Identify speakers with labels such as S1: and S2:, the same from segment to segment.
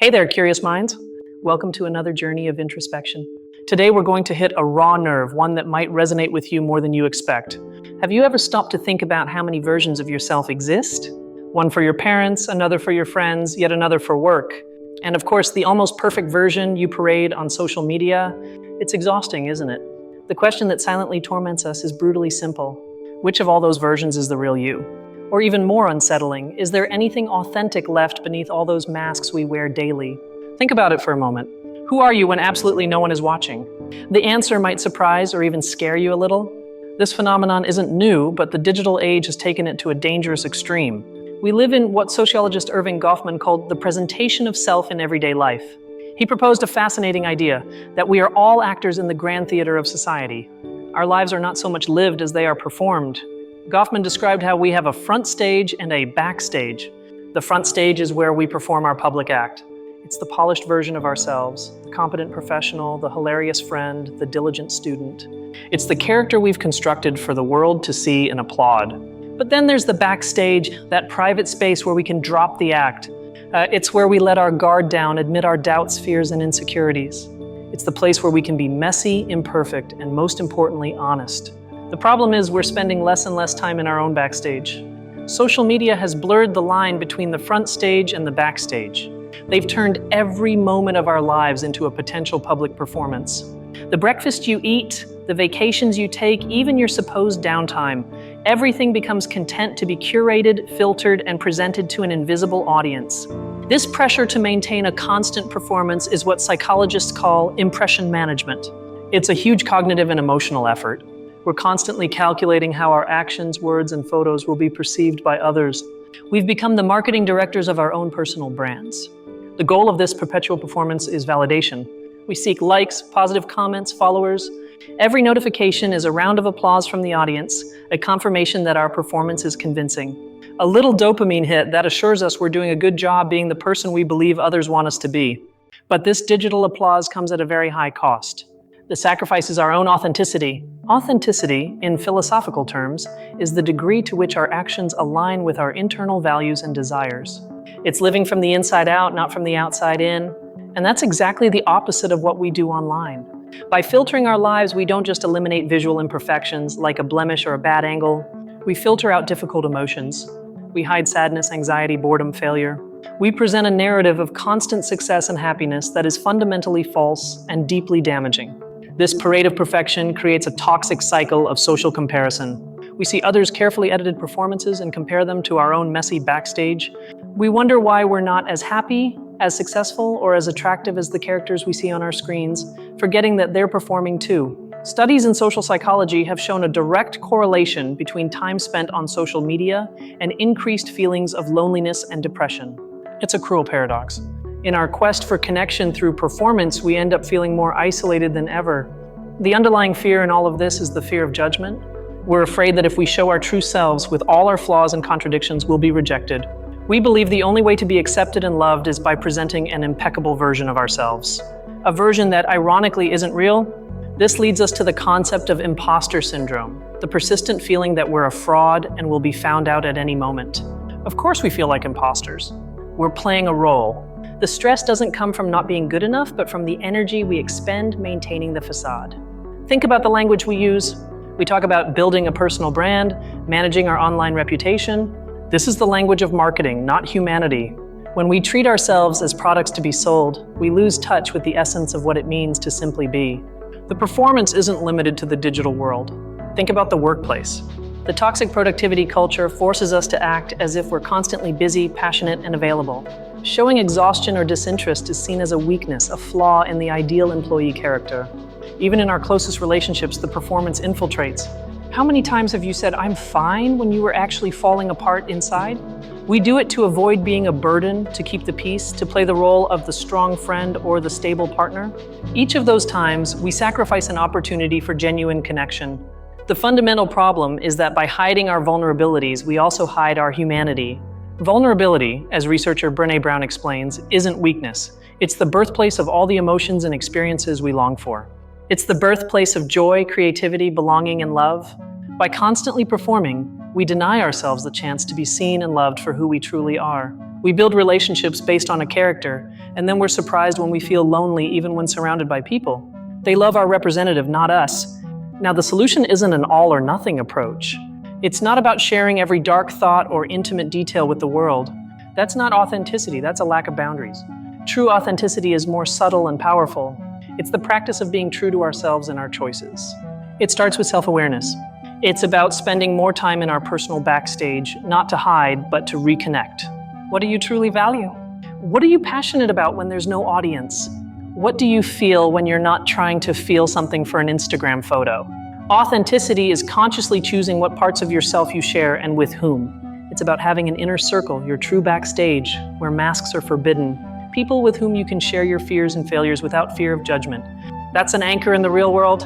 S1: Hey there, curious minds. Welcome to another journey of introspection. Today we're going to hit a raw nerve, one that might resonate with you more than you expect. Have you ever stopped to think about how many versions of yourself exist? One for your parents, another for your friends, yet another for work. And of course, the almost perfect version you parade on social media. It's exhausting, isn't it? The question that silently torments us is brutally simple. Which of all those versions is the real you? Or even more unsettling, is there anything authentic left beneath all those masks we wear daily? Think about it for a moment. Who are you when absolutely no one is watching? The answer might surprise or even scare you a little. This phenomenon isn't new, but the digital age has taken it to a dangerous extreme. We live in what sociologist Erving Goffman called the presentation of self in everyday life. He proposed a fascinating idea, that we are all actors in the grand theater of society. Our lives are not so much lived as they are performed. Goffman described how we have a front stage and a backstage. The front stage is where we perform our public act. It's the polished version of ourselves, the competent professional, the hilarious friend, the diligent student. It's the character we've constructed for the world to see and applaud. But then there's the backstage, that private space where we can drop the act. It's where we let our guard down, admit our doubts, fears, and insecurities. It's the place where we can be messy, imperfect, and most importantly, honest. The problem is we're spending less and less time in our own backstage. Social media has blurred the line between the front stage and the backstage. They've turned every moment of our lives into a potential public performance. The breakfast you eat, the vacations you take, even your supposed downtime, everything becomes content to be curated, filtered, and presented to an invisible audience. This pressure to maintain a constant performance is what psychologists call impression management. It's a huge cognitive and emotional effort. We're constantly calculating how our actions, words, and photos will be perceived by others. We've become the marketing directors of our own personal brands. The goal of this perpetual performance is validation. We seek likes, positive comments, followers. Every notification is a round of applause from the audience, a confirmation that our performance is convincing. A little dopamine hit that assures us we're doing a good job being the person we believe others want us to be. But this digital applause comes at a very high cost. The sacrifice is our own authenticity. Authenticity, in philosophical terms, is the degree to which our actions align with our internal values and desires. It's living from the inside out, not from the outside in. And that's exactly the opposite of what we do online. By filtering our lives, we don't just eliminate visual imperfections like a blemish or a bad angle. We filter out difficult emotions. We hide sadness, anxiety, boredom, failure. We present a narrative of constant success and happiness that is fundamentally false and deeply damaging. This parade of perfection creates a toxic cycle of social comparison. We see others' carefully edited performances and compare them to our own messy backstage. We wonder why we're not as happy, as successful, or as attractive as the characters we see on our screens, forgetting that they're performing too. Studies in social psychology have shown a direct correlation between time spent on social media and increased feelings of loneliness and depression. It's a cruel paradox. In our quest for connection through performance, we end up feeling more isolated than ever. The underlying fear in all of this is the fear of judgment. We're afraid that if we show our true selves with all our flaws and contradictions, we'll be rejected. We believe the only way to be accepted and loved is by presenting an impeccable version of ourselves. A version that ironically isn't real. This leads us to the concept of imposter syndrome, the persistent feeling that we're a fraud and will be found out at any moment. Of course we feel like imposters. We're playing a role. The stress doesn't come from not being good enough, but from the energy we expend maintaining the facade. Think about the language we use. We talk about building a personal brand, managing our online reputation. This is the language of marketing, not humanity. When we treat ourselves as products to be sold, we lose touch with the essence of what it means to simply be. The performance isn't limited to the digital world. Think about the workplace. The toxic productivity culture forces us to act as if we're constantly busy, passionate, and available. Showing exhaustion or disinterest is seen as a weakness, a flaw in the ideal employee character. Even in our closest relationships, the performance infiltrates. How many times have you said, "I'm fine," when you were actually falling apart inside? We do it to avoid being a burden, to keep the peace, to play the role of the strong friend or the stable partner. Each of those times, we sacrifice an opportunity for genuine connection. The fundamental problem is that by hiding our vulnerabilities, we also hide our humanity. Vulnerability, as researcher Brené Brown explains, isn't weakness. It's the birthplace of all the emotions and experiences we long for. It's the birthplace of joy, creativity, belonging, and love. By constantly performing, We deny ourselves the chance to be seen and loved for who we truly are. We build relationships based on a character, and then we're surprised when we feel lonely even when surrounded by people. They love our representative, not us. Now, the solution isn't an all or nothing approach. It's not about sharing every dark thought or intimate detail with the world. That's not authenticity, that's a lack of boundaries. True authenticity is more subtle and powerful. It's the practice of being true to ourselves and our choices. It starts with self-awareness. It's about spending more time in our personal backstage, not to hide, but to reconnect. What do you truly value? What are you passionate about when there's no audience? What do you feel when you're not trying to feel something for an Instagram photo? Authenticity is consciously choosing what parts of yourself you share and with whom. It's about having an inner circle, your true backstage, where masks are forbidden. People with whom you can share your fears and failures without fear of judgment. That's an anchor in the real world.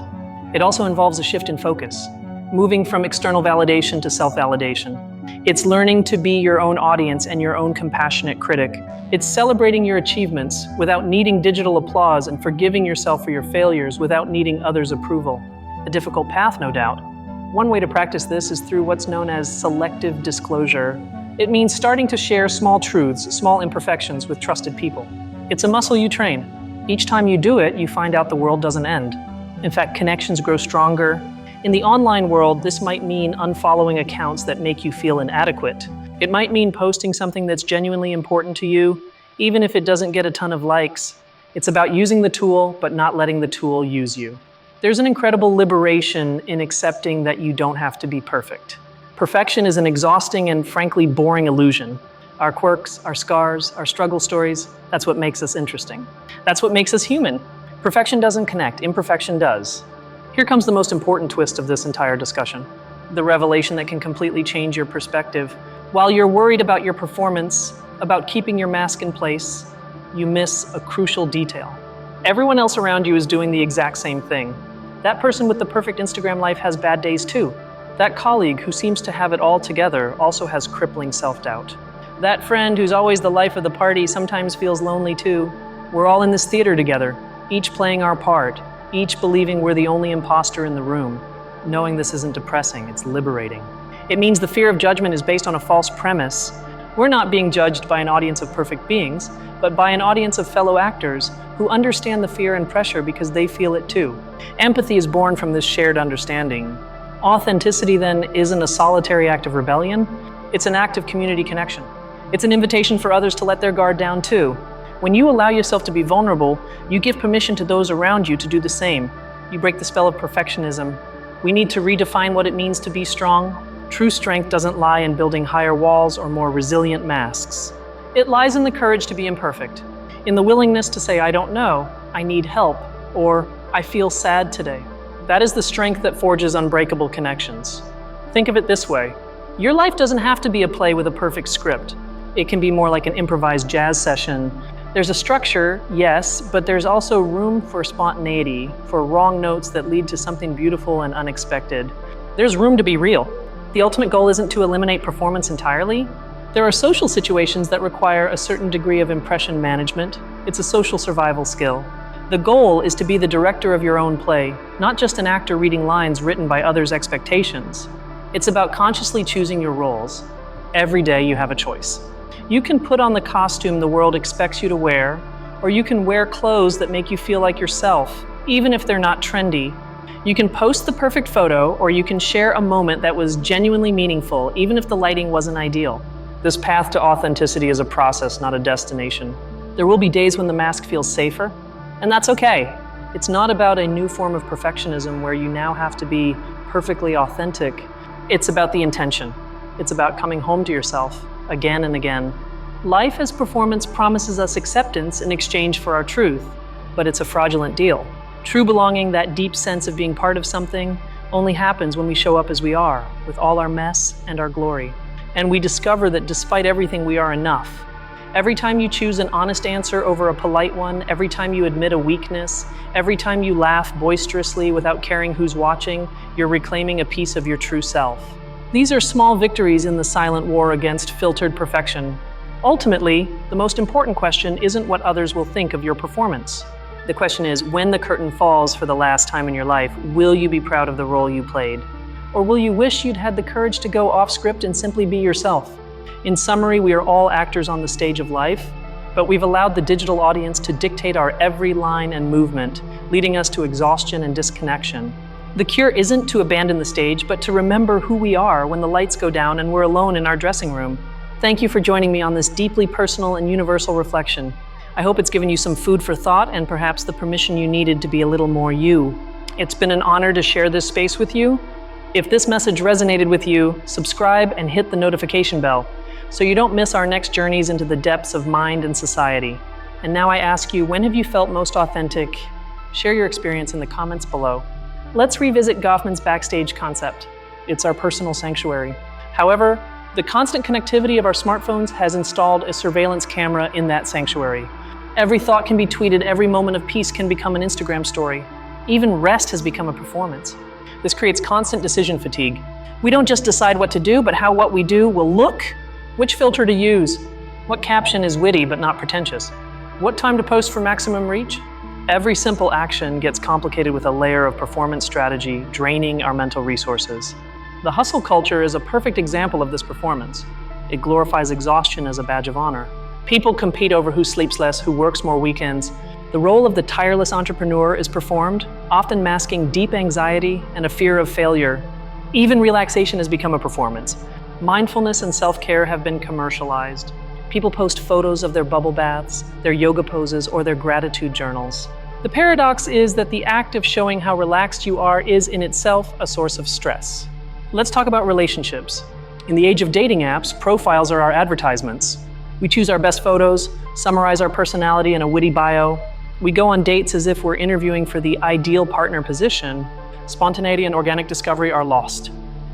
S1: It also involves a shift in focus, moving from external validation to self-validation. It's learning to be your own audience and your own compassionate critic. It's celebrating your achievements without needing digital applause and forgiving yourself for your failures without needing others' approval. A difficult path, no doubt. One way to practice this is through what's known as selective disclosure. It means starting to share small truths, small imperfections with trusted people. It's a muscle you train. Each time you do it, you find out the world doesn't end. In fact, connections grow stronger. In the online world, this might mean unfollowing accounts that make you feel inadequate. It might mean posting something that's genuinely important to you, even if it doesn't get a ton of likes. It's about using the tool, but not letting the tool use you. There's an incredible liberation in accepting that you don't have to be perfect. Perfection is an exhausting and frankly boring illusion. Our quirks, our scars, our struggle stories, that's what makes us interesting. That's what makes us human. Perfection doesn't connect, imperfection does. Here comes the most important twist of this entire discussion. The revelation that can completely change your perspective. While you're worried about your performance, about keeping your mask in place, you miss a crucial detail. Everyone else around you is doing the exact same thing. That person with the perfect Instagram life has bad days too. That colleague who seems to have it all together also has crippling self-doubt. That friend who's always the life of the party sometimes feels lonely too. We're all in this theater together, each playing our part, each believing we're the only imposter in the room. Knowing this isn't depressing, it's liberating. It means the fear of judgment is based on a false premise. We're not being judged by an audience of perfect beings, but by an audience of fellow actors who understand the fear and pressure because they feel it too. Empathy is born from this shared understanding. Authenticity then isn't a solitary act of rebellion, it's an act of community connection. It's an invitation for others to let their guard down too. When you allow yourself to be vulnerable, you give permission to those around you to do the same. You break the spell of perfectionism. We need to redefine what it means to be strong. True strength doesn't lie in building higher walls or more resilient masks. It lies in the courage to be imperfect, in the willingness to say, I don't know, I need help, or I feel sad today. That is the strength that forges unbreakable connections. Think of it this way. Your life doesn't have to be a play with a perfect script. It can be more like an improvised jazz session. There's a structure, yes, but there's also room for spontaneity, for wrong notes that lead to something beautiful and unexpected. There's room to be real. The ultimate goal isn't to eliminate performance entirely. There are social situations that require a certain degree of impression management. It's a social survival skill. The goal is to be the director of your own play, not just an actor reading lines written by others' expectations. It's about consciously choosing your roles. Every day you have a choice. You can put on the costume the world expects you to wear, or you can wear clothes that make you feel like yourself, even if they're not trendy. You can post the perfect photo, or you can share a moment that was genuinely meaningful, even if the lighting wasn't ideal. This path to authenticity is a process, not a destination. There will be days when the mask feels safer, and that's okay. It's not about a new form of perfectionism where you now have to be perfectly authentic. It's about the intention. It's about coming home to yourself again and again. Life as performance promises us acceptance in exchange for our truth, but it's a fraudulent deal. True belonging, that deep sense of being part of something, only happens when we show up as we are, with all our mess and our glory. And we discover that despite everything, we are enough. Every time you choose an honest answer over a polite one, every time you admit a weakness, every time you laugh boisterously without caring who's watching, you're reclaiming a piece of your true self. These are small victories in the silent war against filtered perfection. Ultimately, the most important question isn't what others will think of your performance. The question is, when the curtain falls for the last time in your life, will you be proud of the role you played? Or will you wish you'd had the courage to go off script and simply be yourself? In summary, we are all actors on the stage of life, but we've allowed the digital audience to dictate our every line and movement, leading us to exhaustion and disconnection. The cure isn't to abandon the stage, but to remember who we are when the lights go down and we're alone in our dressing room. Thank you for joining me on this deeply personal and universal reflection. I hope it's given you some food for thought and perhaps the permission you needed to be a little more you. It's been an honor to share this space with you. If this message resonated with you, subscribe and hit the notification bell so you don't miss our next journeys into the depths of mind and society. And now I ask you, when have you felt most authentic? Share your experience in the comments below. Let's revisit Goffman's backstage concept. It's our personal sanctuary. However, the constant connectivity of our smartphones has installed a surveillance camera in that sanctuary. Every thought can be tweeted, every moment of peace can become an Instagram story. Even rest has become a performance. This creates constant decision fatigue. We don't just decide what to do, but how what we do will look, which filter to use, what caption is witty but not pretentious, what time to post for maximum reach. Every simple action gets complicated with a layer of performance strategy, draining our mental resources. The hustle culture is a perfect example of this performance. It glorifies exhaustion as a badge of honor. People compete over who sleeps less, who works more weekends. The role of the tireless entrepreneur is performed, often masking deep anxiety and a fear of failure. Even relaxation has become a performance. Mindfulness and self-care have been commercialized. People post photos of their bubble baths, their yoga poses, or their gratitude journals. The paradox is that the act of showing how relaxed you are is in itself a source of stress. Let's talk about relationships. In the age of dating apps, profiles are our advertisements. We choose our best photos, summarize our personality in a witty bio. We go on dates as if we're interviewing for the ideal partner position. Spontaneity and organic discovery are lost.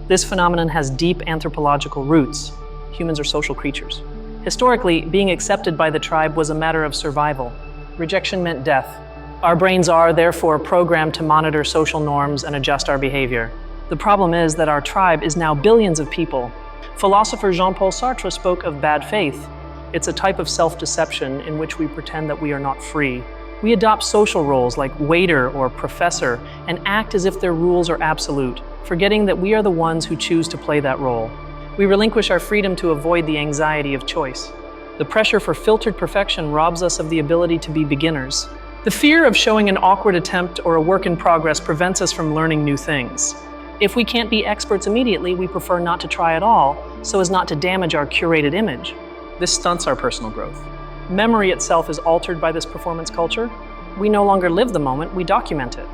S1: This phenomenon has deep anthropological roots. Humans are social creatures. Historically, being accepted by the tribe was a matter of survival. Rejection meant death. Our brains are, therefore, programmed to monitor social norms and adjust our behavior. The problem is that our tribe is now billions of people. Philosopher Jean-Paul Sartre spoke of bad faith. It's a type of self-deception in which we pretend that we are not free. We adopt social roles like waiter or professor and act as if their rules are absolute, forgetting that we are the ones who choose to play that role. We relinquish our freedom to avoid the anxiety of choice. The pressure for filtered perfection robs us of the ability to be beginners. The fear of showing an awkward attempt or a work in progress prevents us from learning new things. If we can't be experts immediately, we prefer not to try at all, so as not to damage our curated image. This stunts our personal growth. Memory itself is altered by this performance culture. We no longer live the moment, we document it.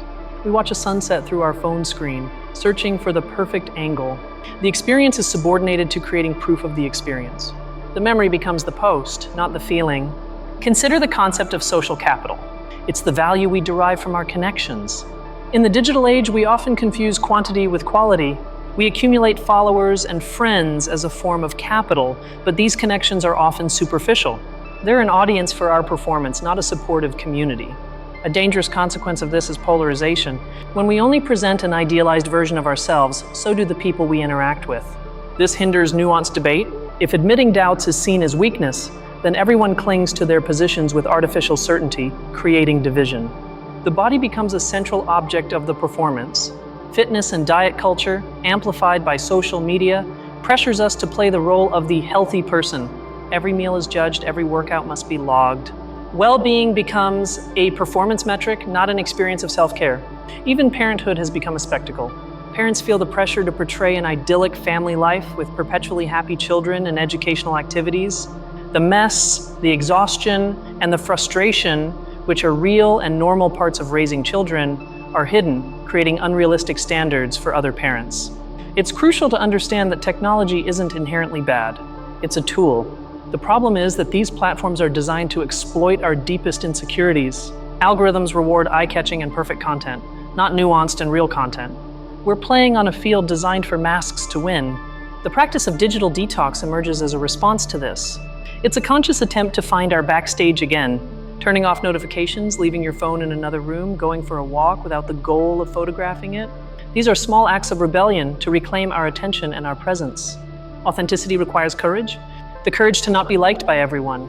S1: We watch a sunset through our phone screen, searching for the perfect angle. The experience is subordinated to creating proof of the experience. The memory becomes the post, not the feeling. Consider the concept of social capital. It's the value we derive from our connections. In the digital age, we often confuse quantity with quality. We accumulate followers and friends as a form of capital, but these connections are often superficial. They're an audience for our performance, not a supportive community. A dangerous consequence of this is polarization. When we only present an idealized version of ourselves, so do the people we interact with. This hinders nuanced debate. If admitting doubts is seen as weakness, then everyone clings to their positions with artificial certainty, creating division. The body becomes a central object of the performance. Fitness and diet culture, amplified by social media, pressures us to play the role of the healthy person. Every meal is judged, every workout must be logged. Well-being becomes a performance metric, not an experience of self-care. Even parenthood has become a spectacle. Parents feel the pressure to portray an idyllic family life with perpetually happy children and educational activities. The mess, the exhaustion, and the frustration, which are real and normal parts of raising children, are hidden, creating unrealistic standards for other parents. It's crucial to understand that technology isn't inherently bad. It's a tool. The problem is that these platforms are designed to exploit our deepest insecurities. Algorithms reward eye-catching and perfect content, not nuanced and real content. We're playing on a field designed for masks to win. The practice of digital detox emerges as a response to this. It's a conscious attempt to find our backstage again, turning off notifications, leaving your phone in another room, going for a walk without the goal of photographing it. These are small acts of rebellion to reclaim our attention and our presence. Authenticity requires courage. The courage to not be liked by everyone.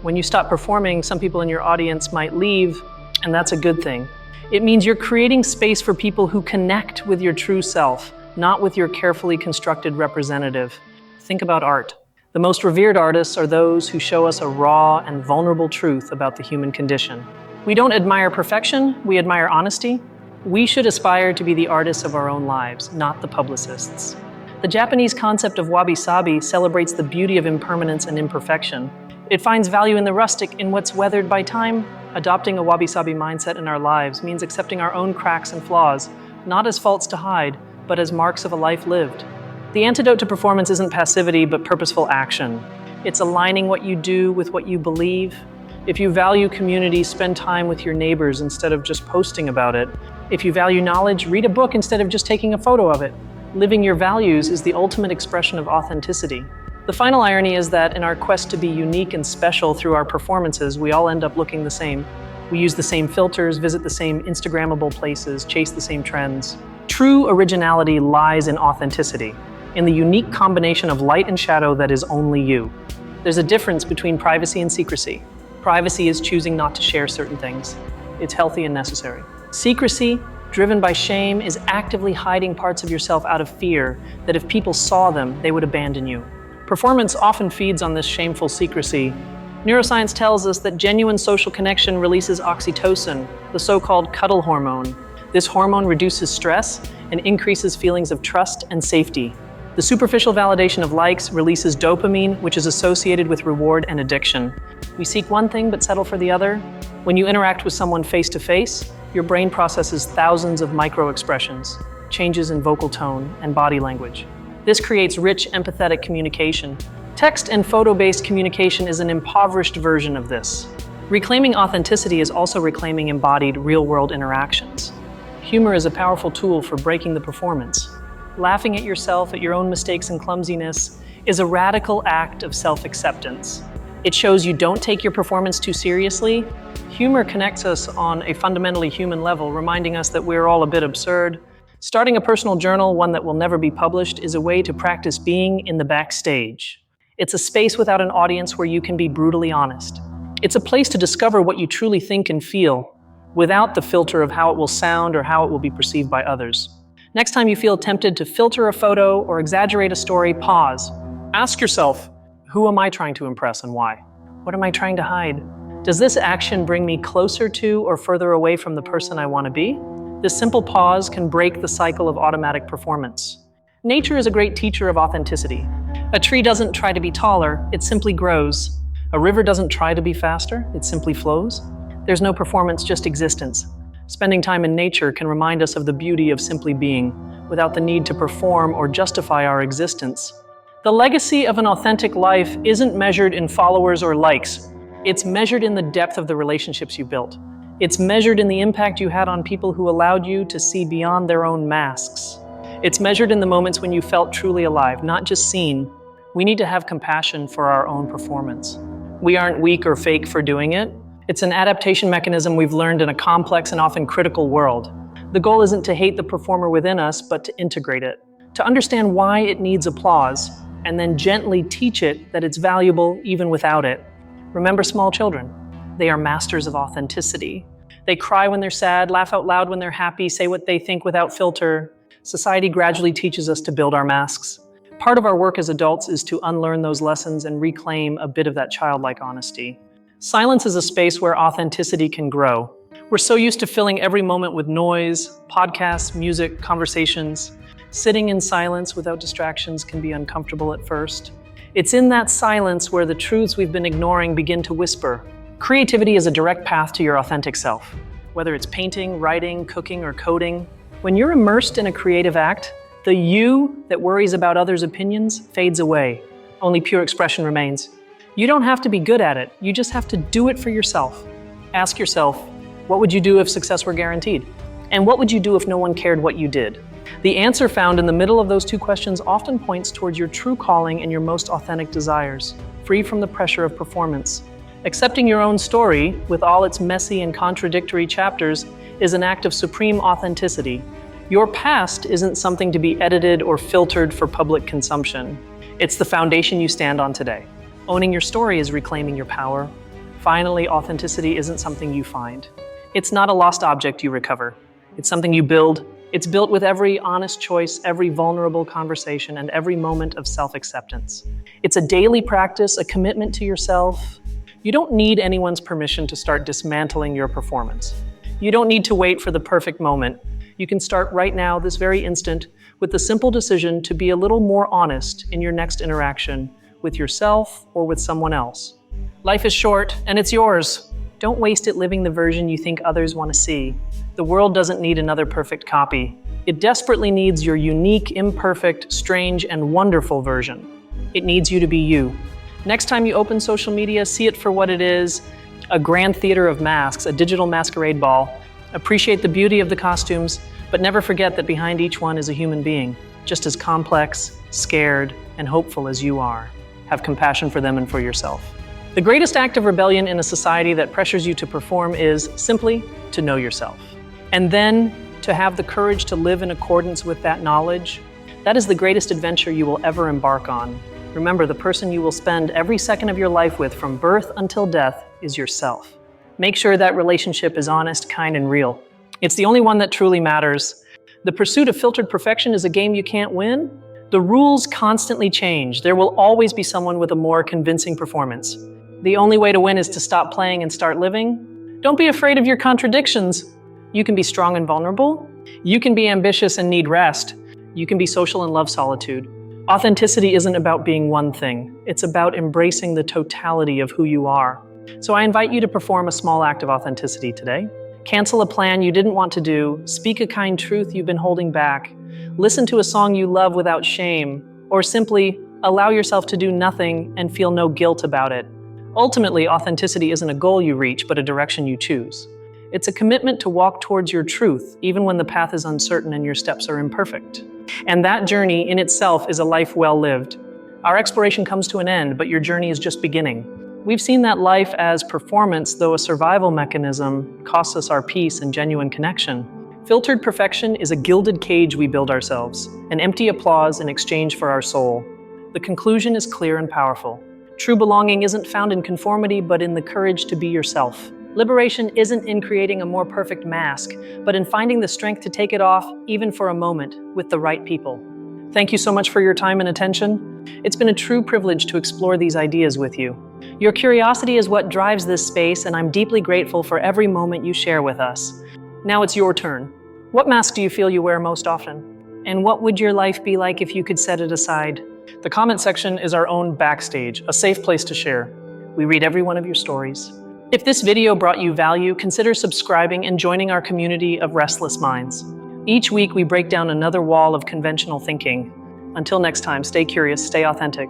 S1: When you stop performing, some people in your audience might leave, and that's a good thing. It means you're creating space for people who connect with your true self, not with your carefully constructed representative. Think about art. The most revered artists are those who show us a raw and vulnerable truth about the human condition. We don't admire perfection, we admire honesty. We should aspire to be the artists of our own lives, not the publicists. The Japanese concept of wabi-sabi celebrates the beauty of impermanence and imperfection. It finds value in the rustic, in what's weathered by time. Adopting a wabi-sabi mindset in our lives means accepting our own cracks and flaws, not as faults to hide, but as marks of a life lived. The antidote to performance isn't passivity, but purposeful action. It's aligning what you do with what you believe. If you value community, spend time with your neighbors instead of just posting about it. If you value knowledge, read a book instead of just taking a photo of it. Living your values is the ultimate expression of authenticity. The final irony is that in our quest to be unique and special through our performances, we all end up looking the same. We use the same filters, visit the same Instagrammable places, chase the same trends. True originality lies in authenticity, in the unique combination of light and shadow that is only you. There's a difference between privacy and secrecy. Privacy is choosing not to share certain things. It's healthy and necessary. Secrecy, driven by shame, is actively hiding parts of yourself out of fear that if people saw them, they would abandon you. Performance often feeds on this shameful secrecy. Neuroscience tells us that genuine social connection releases oxytocin, the so-called cuddle hormone. This hormone reduces stress and increases feelings of trust and safety. The superficial validation of likes releases dopamine, which is associated with reward and addiction. We seek one thing but settle for the other. When you interact with someone face-to-face, your brain processes thousands of micro-expressions, changes in vocal tone and body language. This creates rich, empathetic communication. Text and photo-based communication is an impoverished version of this. Reclaiming authenticity is also reclaiming embodied, real-world interactions. Humor is a powerful tool for breaking the performance. Laughing at yourself, at your own mistakes and clumsiness, is a radical act of self-acceptance. It shows you don't take your performance too seriously. Humor connects us on a fundamentally human level, reminding us that we're all a bit absurd. Starting a personal journal, one that will never be published, is a way to practice being in the backstage. It's a space without an audience where you can be brutally honest. It's a place to discover what you truly think and feel, without the filter of how it will sound or how it will be perceived by others. Next time you feel tempted to filter a photo or exaggerate a story, pause. Ask yourself, who am I trying to impress and why? What am I trying to hide? Does this action bring me closer to or further away from the person I want to be? This simple pause can break the cycle of automatic performance. Nature is a great teacher of authenticity. A tree doesn't try to be taller, it simply grows. A river doesn't try to be faster, it simply flows. There's no performance, just existence. Spending time in nature can remind us of the beauty of simply being, without the need to perform or justify our existence. The legacy of an authentic life isn't measured in followers or likes. It's measured in the depth of the relationships you built. It's measured in the impact you had on people who allowed you to see beyond their own masks. It's measured in the moments when you felt truly alive, not just seen. We need to have compassion for our own performance. We aren't weak or fake for doing it. It's an adaptation mechanism we've learned in a complex and often critical world. The goal isn't to hate the performer within us, but to integrate it, to understand why it needs applause, and then gently teach it that it's valuable even without it. Remember small children. They are masters of authenticity. They cry when they're sad, laugh out loud when they're happy, say what they think without filter. Society gradually teaches us to build our masks. Part of our work as adults is to unlearn those lessons and reclaim a bit of that childlike honesty. Silence is a space where authenticity can grow. We're so used to filling every moment with noise, podcasts, music, conversations. Sitting in silence without distractions can be uncomfortable at first. It's in that silence where the truths we've been ignoring begin to whisper. Creativity is a direct path to your authentic self. Whether it's painting, writing, cooking, or coding, when you're immersed in a creative act, the you that worries about others' opinions fades away. Only pure expression remains. You don't have to be good at it, you just have to do it for yourself. Ask yourself, what would you do if success were guaranteed? And what would you do if no one cared what you did? The answer found in the middle of those two questions often points towards your true calling and your most authentic desires, free from the pressure of performance. Accepting your own story, with all its messy and contradictory chapters, is an act of supreme authenticity. Your past isn't something to be edited or filtered for public consumption. It's the foundation you stand on today. Owning your story is reclaiming your power. Finally, authenticity isn't something you find. It's not a lost object you recover. It's something you build. It's built with every honest choice, every vulnerable conversation, and every moment of self-acceptance. It's a daily practice, a commitment to yourself. You don't need anyone's permission to start dismantling your performance. You don't need to wait for the perfect moment. You can start right now, this very instant, with the simple decision to be a little more honest in your next interaction with yourself or with someone else. Life is short, and it's yours. Don't waste it living the version you think others want to see. The world doesn't need another perfect copy. It desperately needs your unique, imperfect, strange, and wonderful version. It needs you to be you. Next time you open social media, see it for what it is, a grand theater of masks, a digital masquerade ball. Appreciate the beauty of the costumes, but never forget that behind each one is a human being, just as complex, scared, and hopeful as you are. Have compassion for them and for yourself. The greatest act of rebellion in a society that pressures you to perform is simply to know yourself. And then to have the courage to live in accordance with that knowledge. That is the greatest adventure you will ever embark on. Remember, the person you will spend every second of your life with from birth until death is yourself. Make sure that relationship is honest, kind, and real. It's the only one that truly matters. The pursuit of filtered perfection is a game you can't win. The rules constantly change. There will always be someone with a more convincing performance. The only way to win is to stop playing and start living. Don't be afraid of your contradictions. You can be strong and vulnerable. You can be ambitious and need rest. You can be social and love solitude. Authenticity isn't about being one thing. It's about embracing the totality of who you are. So I invite you to perform a small act of authenticity today. Cancel a plan you didn't want to do. Speak a kind truth you've been holding back. Listen to a song you love without shame. Or simply allow yourself to do nothing and feel no guilt about it. Ultimately, authenticity isn't a goal you reach, but a direction you choose. It's a commitment to walk towards your truth, even when the path is uncertain and your steps are imperfect. And that journey in itself is a life well lived. Our exploration comes to an end, but your journey is just beginning. We've seen that life as performance, though a survival mechanism, costs us our peace and genuine connection. Filtered perfection is a gilded cage we build ourselves, an empty applause in exchange for our soul. The conclusion is clear and powerful. True belonging isn't found in conformity, but in the courage to be yourself. Liberation isn't in creating a more perfect mask, but in finding the strength to take it off, even for a moment, with the right people. Thank you so much for your time and attention. It's been a true privilege to explore these ideas with you. Your curiosity is what drives this space, and I'm deeply grateful for every moment you share with us. Now it's your turn. What mask do you feel you wear most often? And what would your life be like if you could set it aside? The comment section is our own backstage, a safe place to share. We read every one of your stories. If this video brought you value, consider subscribing and joining our community of restless minds. Each week we break down another wall of conventional thinking. Until next time, stay curious, stay authentic.